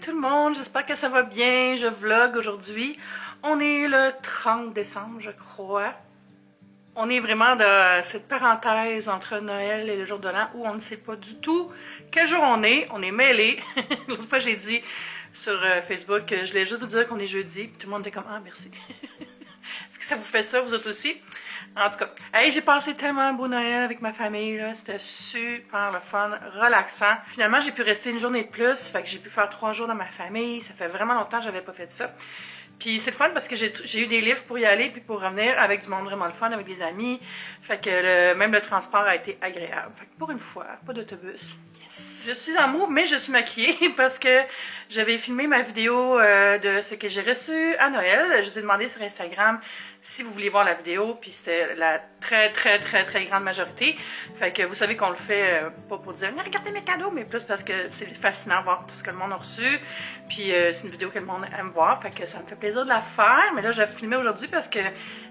tout le monde, j'espère que ça va bien. Je vlog aujourd'hui. On est le 30 décembre, je crois. On est vraiment dans cette parenthèse entre Noël et le jour de l'an où on ne sait pas du tout quel jour on est. On est mêlés. L'autre fois, j'ai dit sur Facebook que je voulais juste vous dire qu'on est jeudi. Puis tout le monde était comme « Ah, merci. » Est-ce que ça vous fait ça, vous autres aussi? En tout cas, hey, j'ai passé tellement un beau Noël avec ma famille, c'était super le fun, relaxant. Finalement, j'ai pu rester une journée de plus, fait que j'ai pu faire 3 jours dans ma famille. Ça fait vraiment longtemps que j'avais pas fait ça. Puis c'est le fun parce que j'ai eu des livres pour y aller puis pour revenir avec du monde vraiment le fun, avec des amis. Fait que même le transport a été agréable. Fait que pour une fois, pas d'autobus. Yes. Je suis en mou, mais je suis maquillée parce que j'avais filmé ma vidéo de ce que j'ai reçu à Noël. Je vous ai demandé sur Instagram si vous voulez voir la vidéo, puis c'était la très grande majorité. Fait que vous savez qu'on le fait pas pour dire « Regardez mes cadeaux », mais plus parce que c'est fascinant de voir tout ce que le monde a reçu. Puis c'est une vidéo que le monde aime voir, fait que ça me fait plaisir de la faire. Mais là, je vais filmer aujourd'hui parce que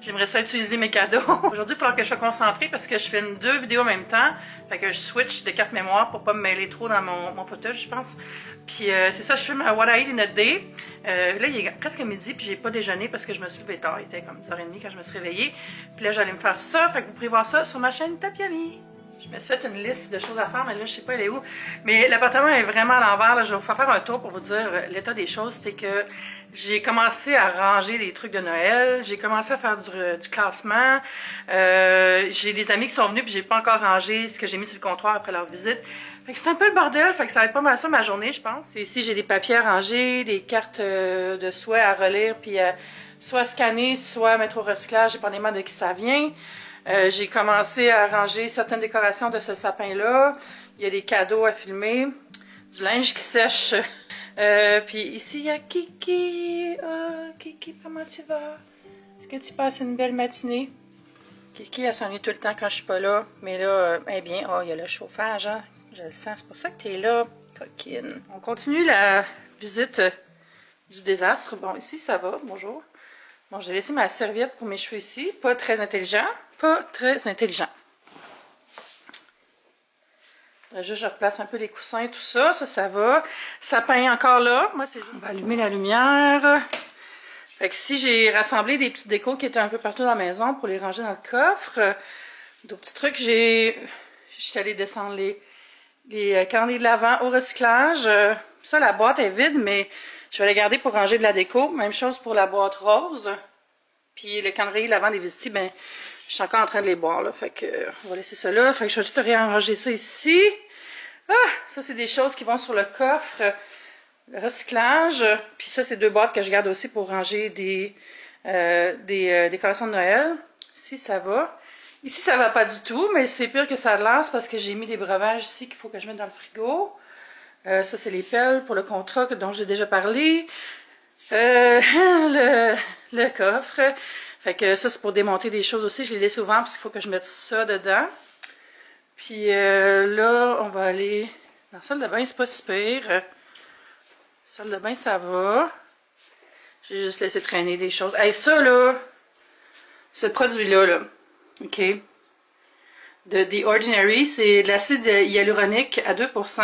j'aimerais ça utiliser mes cadeaux. Aujourd'hui, il faudra que je sois concentrée parce que je filme 2 vidéos en même temps. Fait que je switch de carte mémoire pour pas me mêler trop dans mon fauteuil, je pense. Puis c'est ça, je filme What I Eat in a Day. Là, il est presque midi, puis j'ai pas déjeuné parce que je me suis levée tard. Il était comme 10h30 quand je me suis réveillée. Puis là, j'allais me faire ça. Fait que vous pourrez voir ça sur ma chaîne Tapiami. Je me suis fait une liste de choses à faire, mais là, je sais pas elle est où. Mais l'appartement est vraiment à l'envers. Là, je vais vous faire un tour pour vous dire l'état des choses. C'est que j'ai commencé à ranger des trucs de Noël. J'ai commencé à faire du classement. J'ai des amis qui sont venus, puis j'ai pas encore rangé ce que j'ai mis sur le comptoir après leur visite. Fait que c'est un peu le bordel, fait que ça va être pas mal ça ma journée, je pense. Ici, j'ai des papiers à ranger, des cartes de souhait à relire, puis soit scanner, soit mettre au recyclage, dépendamment de qui ça vient. J'ai commencé à ranger certaines décorations de ce sapin-là. Il y a des cadeaux à filmer, du linge qui sèche. Puis ici, il y a Kiki. Oh, Kiki, comment tu vas? Est-ce que tu passes une belle matinée? Kiki, elle s'ennuie tout le temps quand je suis pas là. Mais là, eh bien, oh, il y a le chauffage, hein? Je le sens, c'est pour ça que tu es là, coquine. On continue la visite du désastre. Bon, ici, ça va. Bonjour. Bon, j'ai laissé ma serviette pour mes cheveux ici. Pas très intelligent. Pas très intelligent. Juste, je replace un peu les coussins, tout ça. Ça va. Sapin encore là. Moi, c'est juste... On va allumer la lumière. Fait que si j'ai rassemblé des petites décos qui étaient un peu partout dans la maison pour les ranger dans le coffre. D'autres petits trucs, je suis allée descendre les calendriers de l'Avent au recyclage. Ça, la boîte est vide, mais je vais la garder pour ranger de la déco. Même chose pour la boîte rose. Puis le calendrier de l'Avent des visites, ben, je suis encore en train de les boire, là. Fait que, on va laisser ça là. Fait que je vais tout réarranger ça ici. Ah! Ça, c'est des choses qui vont sur le coffre. Le recyclage. Puis ça, c'est 2 boîtes que je garde aussi pour ranger des décorations de Noël. Ici, ça va. Ici, ça va pas du tout, mais c'est pire que ça a l'air parce que j'ai mis des breuvages ici qu'il faut que je mette dans le frigo. Ça, c'est les pelles pour le contrat dont j'ai déjà parlé. Le coffre. Fait que ça, c'est pour démonter des choses aussi. Je les laisse souvent parce qu'il faut que je mette ça dedans. Puis là, on va aller dans la salle de bain, c'est pas si pire. Salle de bain, ça va. J'ai juste laissé traîner des choses. Hey, ça, là, ce produit-là, là, OK, de The Ordinary, c'est de l'acide hyaluronique à 2%. Puis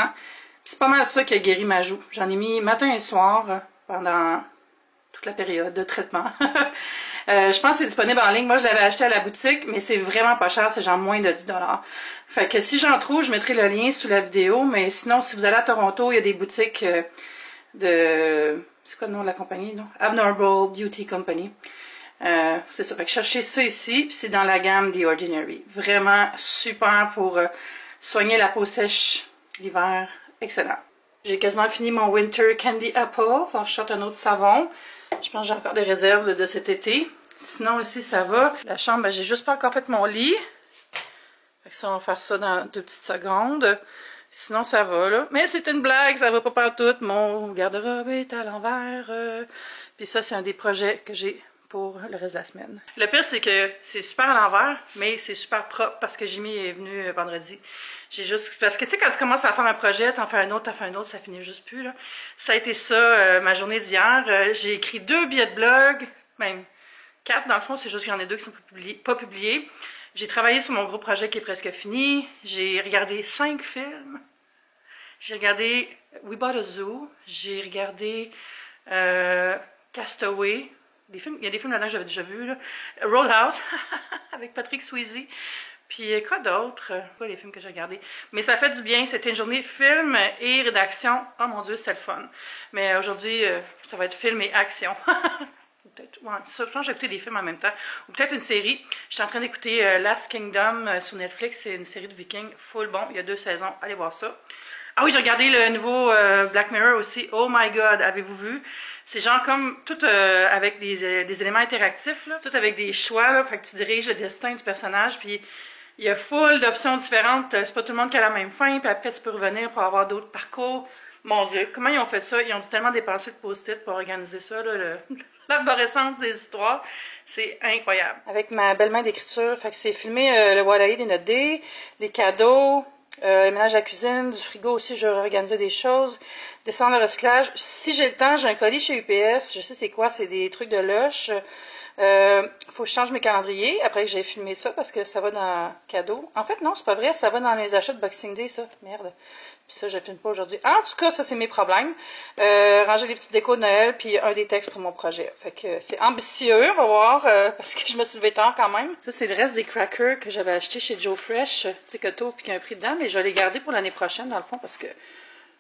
c'est pas mal ça qui a guéri ma joue. J'en ai mis matin et soir pendant toute la période de traitement. Je pense que c'est disponible en ligne. Moi, je l'avais acheté à la boutique, mais c'est vraiment pas cher. C'est genre moins de 10 $. Fait que si j'en trouve, je mettrai le lien sous la vidéo. Mais sinon, si vous allez à Toronto, il y a des boutiques de... C'est quoi le nom de la compagnie, non? Abnormal Beauty Company. C'est ça. Fait que cherchez ça ici, puis c'est dans la gamme The Ordinary. Vraiment super pour soigner la peau sèche l'hiver. Excellent. J'ai quasiment fini mon Winter Candy Apple. Faut que je sorte un autre savon. Je pense que j'ai encore des réserves de cet été. Sinon, ici, ça va. La chambre, ben, j'ai juste pas encore fait mon lit. Fait que ça, on va faire ça dans 2 petites secondes. Sinon, ça va, là. Mais c'est une blague, ça va pas partout. Mon garde-robe est à l'envers. Puis ça, c'est un des projets que j'ai pour le reste de la semaine. Le pire, c'est que c'est super à l'envers, mais c'est super propre parce que Jimmy est venu vendredi. J'ai juste... Parce que, tu sais, quand tu commences à faire un projet, t'en fais un autre, ça finit juste plus, là. Ça a été ça, ma journée d'hier. J'ai écrit 2 billets de blog, même 4 dans le fond, c'est juste qu'il y en a 2 qui sont pas publiés. J'ai travaillé sur mon gros projet qui est presque fini. J'ai regardé 5 films. J'ai regardé We Bought a Zoo, j'ai regardé Castaway, il y a des films là-dedans que j'avais déjà vus, là. Roadhouse, avec Patrick Swayze. Puis quoi d'autre? Quoi les films que j'ai regardés? Mais ça fait du bien, c'était une journée film et rédaction. Oh mon Dieu, c'était le fun. Mais aujourd'hui, ça va être film et action. Peut-être, ouais, ça, je pense que j'ai écouté des films en même temps. Ou peut-être une série. Je suis en train d'écouter Last Kingdom sur Netflix. C'est une série de Vikings full bon. Il y a 2 saisons. Allez voir ça. Ah oui, j'ai regardé le nouveau Black Mirror aussi. Oh my God, avez-vous vu? C'est genre comme tout avec des éléments interactifs, là. Tout avec des choix, là. Fait que tu diriges le destin du personnage. Puis il y a full d'options différentes. C'est pas tout le monde qui a la même fin. Puis après, tu peux revenir pour avoir d'autres parcours. Mon Dieu, comment ils ont fait ça? Ils ont dû tellement dépenser de post-it pour organiser ça, là, l'arborescence des histoires. C'est incroyable. Avec ma belle main d'écriture, fait que c'est filmé le Walaï des notes D, les cadeaux, le ménage à la cuisine, du frigo aussi, je vais organiser des choses, descendre le recyclage. Si j'ai le temps, j'ai un colis chez UPS, je sais c'est quoi, c'est des trucs de lush. Faut que je change mes calendriers après que j'ai filmé ça parce que ça va dans cadeau. En fait, non, c'est pas vrai, ça va dans les achats de Boxing Day, ça. Merde. Puis ça, je le filme pas aujourd'hui. En tout cas, ça, c'est mes problèmes. Ranger les petites décos de Noël, puis un des textes pour mon projet. Fait que c'est ambitieux, on va voir, parce que je me suis levée tard quand même. Ça, c'est le reste des crackers que j'avais achetés chez Joe Fresh. Tu sais, que tôt, puis qu'il y a un prix dedans, mais je vais les garder pour l'année prochaine, dans le fond, parce que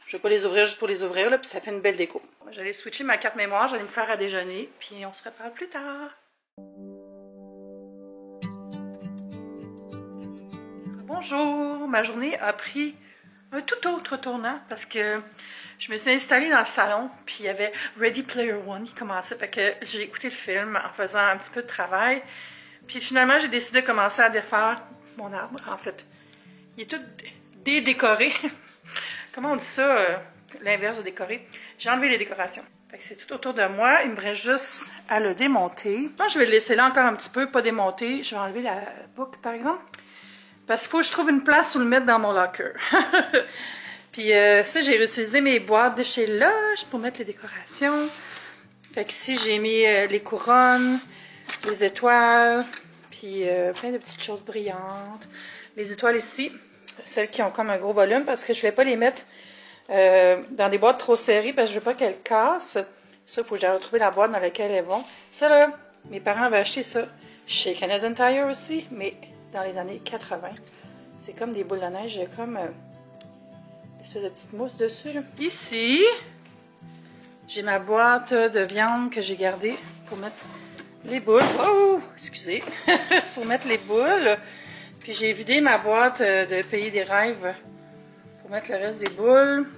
je vais pas les ouvrir juste pour les ouvrir, là, puis ça fait une belle déco. J'allais switcher ma carte mémoire, j'allais me faire à déjeuner, puis on se reparle plus tard. Bonjour, ma journée a pris un tout autre tournant parce que je me suis installée dans le salon puis il y avait Ready Player One qui commençait, fait que j'ai écouté le film en faisant un petit peu de travail puis finalement j'ai décidé de commencer à défaire mon arbre. En fait, il est tout dédécoré. Comment on dit ça, l'inverse de décorer? J'ai enlevé les décorations. Fait que c'est tout autour de moi, il me reste juste à le démonter. Moi, je vais le laisser là encore un petit peu, pas démonter. Je vais enlever la boucle par exemple. Parce qu'il faut que je trouve une place où le mettre dans mon locker. Puis ça, j'ai réutilisé mes boîtes de chez Lush pour mettre les décorations. Fait que ici, j'ai mis les couronnes, les étoiles, puis plein de petites choses brillantes. Les étoiles ici, celles qui ont comme un gros volume, parce que je ne vais pas les mettre dans des boîtes trop serrées, parce que je ne veux pas qu'elles cassent. Ça, il faut que j'aille retrouver la boîte dans laquelle elles vont. Ça, là, mes parents avaient acheté ça chez Canadian Tire aussi, mais dans les années 80. C'est comme des boules de neige, il y a comme une espèce de petite mousse dessus, là. Ici, j'ai ma boîte de viande que j'ai gardée pour mettre les boules. Oh, excusez. Pour mettre les boules. Puis j'ai vidé ma boîte de Pays des rêves pour mettre le reste des boules.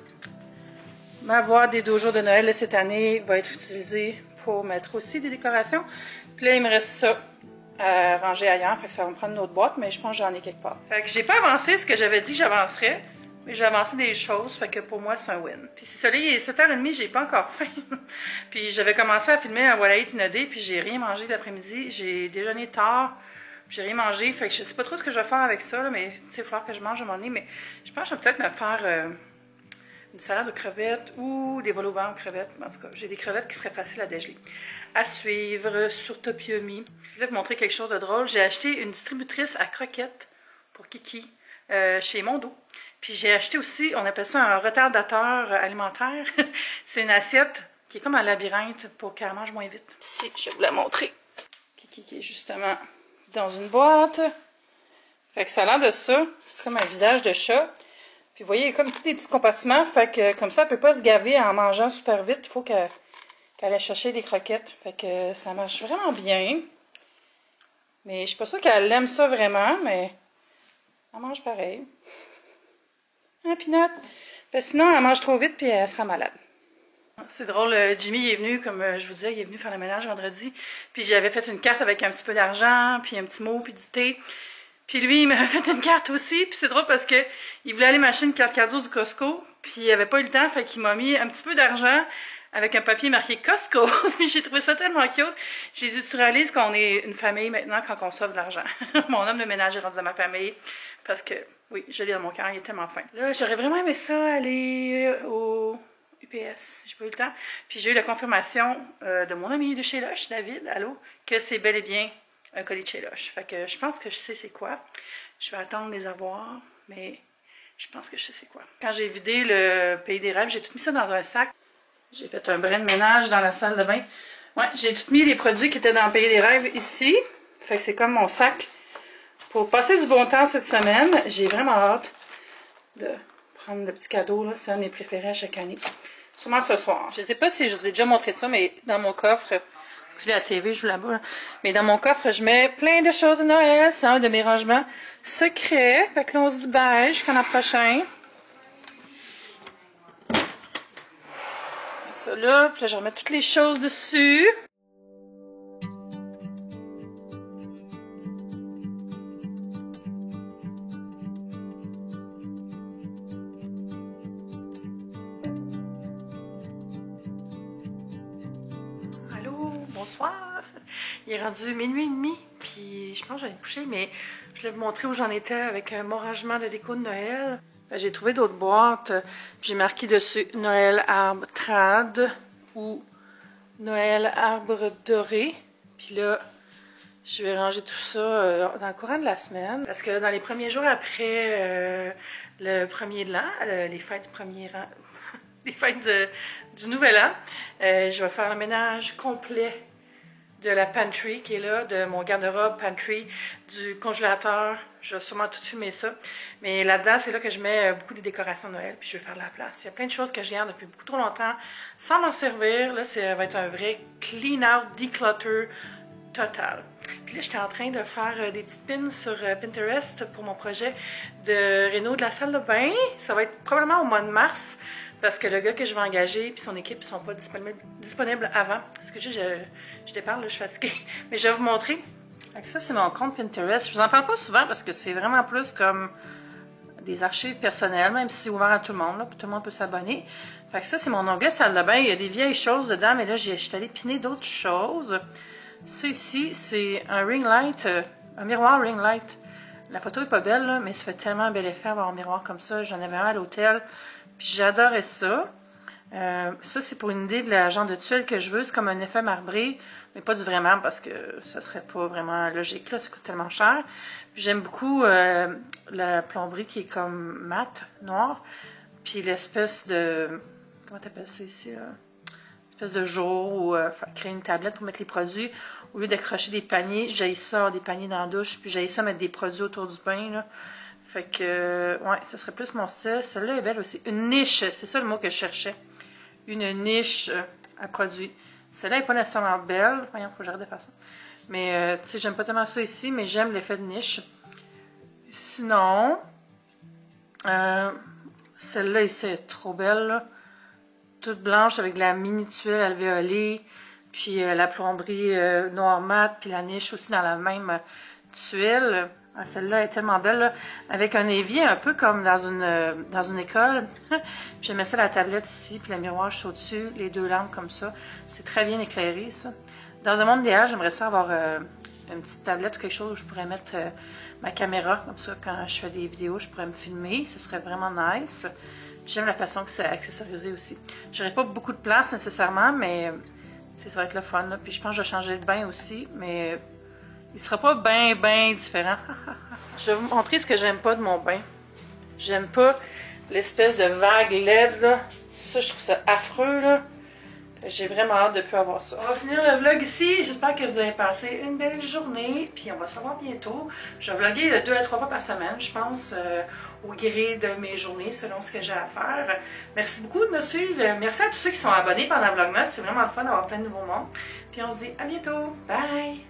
Ma boîte des 2 jours de Noël de cette année va être utilisée pour mettre aussi des décorations. Puis là, il me reste ça à ranger ailleurs, fait que ça va me prendre une autre boîte, mais je pense que j'en ai quelque part. Fait que j'ai pas avancé ce que j'avais dit que j'avancerais, mais j'ai avancé des choses, fait que pour moi, c'est un win. Puis c'est ça, là, il est 7h30, j'ai pas encore faim. Puis j'avais commencé à filmer un Walaï Tinodé, puis j'ai rien mangé l'après-midi. J'ai déjeuné tard, j'ai rien mangé, fait que je sais pas trop ce que je vais faire avec ça, là, mais tu sais, il va falloir que je mange à un moment donné, mais je pense que je vais peut-être me faire une salade de crevettes ou des vols au vent aux crevettes. En tout cas, j'ai des crevettes qui seraient faciles à dégeler. À suivre sur Topiomi. Je vais vous montrer quelque chose de drôle. J'ai acheté une distributrice à croquettes pour Kiki chez Mondo. Puis j'ai acheté aussi, on appelle ça un retardateur alimentaire. C'est une assiette qui est comme un labyrinthe pour qu'elle mange moins vite. Ici, je vais vous la montrer. Kiki qui est justement dans une boîte. Fait que ça a l'air de ça. C'est comme un visage de chat. Puis vous voyez, il y a comme tous des petits compartiments. Fait que comme ça, elle peut pas se gaver en mangeant super vite. Il faut qu'elle aille chercher des croquettes. Fait que ça marche vraiment bien. Mais je suis pas sûre qu'elle aime ça vraiment, mais elle mange pareil. Hein, Pinot? Sinon, elle mange trop vite puis elle sera malade. C'est drôle, Jimmy est venu, comme je vous disais, il est venu faire le ménage vendredi. Puis j'avais fait une carte avec un petit peu d'argent, puis un petit mot, puis du thé. Puis lui, il m'a fait une carte aussi. Puis c'est drôle parce que il voulait aller m'acheter une carte cadeau du Costco. Puis il avait pas eu le temps, fait qu'il m'a mis un petit peu d'argent avec un papier marqué Costco. Puis j'ai trouvé ça tellement cute. J'ai dit, tu réalises qu'on est une famille maintenant quand on sauve de l'argent. Mon homme de ménage est rendu dans ma famille. Parce que, oui, je l'ai dans mon cœur, il est tellement fin. Là, j'aurais vraiment aimé ça, aller au UPS. J'ai pas eu le temps. Puis j'ai eu la confirmation de mon ami de chez Lush, David, allô, que c'est bel et bien un colis de chez Lush. Fait que je pense que je sais c'est quoi. Je vais attendre de les avoir, mais Je pense que je sais c'est quoi. Quand j'ai vidé le Pays des Rêves, j'ai tout mis ça dans un sac. J'ai fait un brin de ménage dans la salle de bain. Ouais, j'ai tout mis les produits qui étaient dans le Pays des Rêves ici. Fait que c'est comme mon sac. Pour passer du bon temps cette semaine, j'ai vraiment hâte de prendre le petit cadeau. C'est un de mes préférés à chaque année. Sûrement ce soir. Je ne sais pas si je vous ai déjà montré ça, mais dans mon coffre, je l'ai à la TV, je joue là-bas. Là. Mais dans mon coffre, je mets plein de choses de Noël. C'est un de mes rangements secrets. Fait que là, on se dit bye jusqu'à l'an prochain. Ça là, puis là, je remets toutes les choses dessus. Bonsoir! Il est rendu minuit et demi, puis je pense que j'allais me coucher, mais je voulais vous montrer où j'en étais avec mon rangement de déco de Noël. J'ai trouvé d'autres boîtes, j'ai marqué dessus Noël arbre trad ou Noël arbre doré. Puis là, je vais ranger tout ça dans le courant de la semaine. Parce que dans les premiers jours après le premier de l'an, les fêtes du premier rang, les fêtes du nouvel an, je vais faire le ménage complet de la pantry qui est là, de mon garde-robe pantry, du congélateur. Je vais sûrement tout filmer ça. Mais là-dedans, c'est là que je mets beaucoup de décorations de Noël, puis je vais faire de la place. Il y a plein de choses que je garde depuis beaucoup trop longtemps sans m'en servir. Là, ça va être un vrai clean out, declutter total. Puis là, j'étais en train de faire des petites pins sur Pinterest pour mon projet de réno de la salle de bain. Ça va être probablement au mois de mars. Parce que le gars que je vais engager puis son équipe ne sont pas disponibles avant. Parce que je déparle, là, je suis fatiguée. Mais je vais vous montrer. Donc ça, c'est mon compte Pinterest. Je vous en parle pas souvent parce que c'est vraiment plus comme des archives personnelles, même si c'est ouvert à tout le monde. Là, puis tout le monde peut s'abonner. Fait que ça, c'est mon onglet salle de bain. Il y a des vieilles choses dedans, mais là, je suis allée piner d'autres choses. Ça ici, c'est un ring light, un miroir ring light. La photo est pas belle, là, mais ça fait tellement un bel effet avoir un miroir comme ça. J'en avais un à l'hôtel. Puis j'adorais ça. Ça, c'est pour une idée de la genre de tuile que je veux. C'est comme un effet marbré, mais pas du vrai marbre parce que ça serait pas vraiment logique. Là, ça coûte tellement cher. J'aime beaucoup la plomberie qui est comme mat, noire. Puis l'espèce de... Comment t'appelles ça ici? Espèce de jour où créer une tablette pour mettre les produits. Au lieu d'accrocher des paniers, j'haïs ça, des paniers dans la douche. Puis j'haïs ça mettre des produits autour du bain, là. Fait que, ouais, ça serait plus mon style. Celle-là est belle aussi. Une niche, c'est ça le mot que je cherchais. Une niche à produits. Celle-là n'est pas nécessairement belle. Voyons, faut que j'arrête de faire ça. Mais, tu sais, j'aime pas tellement ça ici, mais j'aime l'effet de niche. Sinon, celle-là ici est trop belle, là. Toute blanche avec de la mini tuile alvéolée. Puis la plomberie noir mat, puis la niche aussi dans la même tuile. Ah, celle-là est tellement belle, là, avec un évier un peu comme dans une école. J'ai mis ça à la tablette ici, puis le miroir juste au-dessus, les deux lampes comme ça. C'est très bien éclairé, ça. Dans un monde idéal, j'aimerais ça avoir une petite tablette ou quelque chose où je pourrais mettre ma caméra, comme ça, quand je fais des vidéos, je pourrais me filmer. Ce serait vraiment nice. J'aime la façon que c'est accessorisé aussi. J'aurais pas beaucoup de place nécessairement, mais ça va être le fun, là. Puis je pense que je vais changer de bain aussi, mais... il sera pas bien différent. Je vais vous montrer ce que j'aime pas de mon bain. J'aime pas l'espèce de vague LED, là. Ça, je trouve ça affreux, là. J'ai vraiment hâte de plus avoir ça. On va finir le vlog ici. J'espère que vous avez passé une belle journée. Puis on va se revoir bientôt. Je vais vlogger 2 à 3 fois par semaine, je pense, au gré de mes journées, selon ce que j'ai à faire. Merci beaucoup de me suivre. Merci à tous ceux qui sont abonnés pendant le vlogmas. C'est vraiment le fun d'avoir plein de nouveaux mondes. Puis on se dit à bientôt. Bye!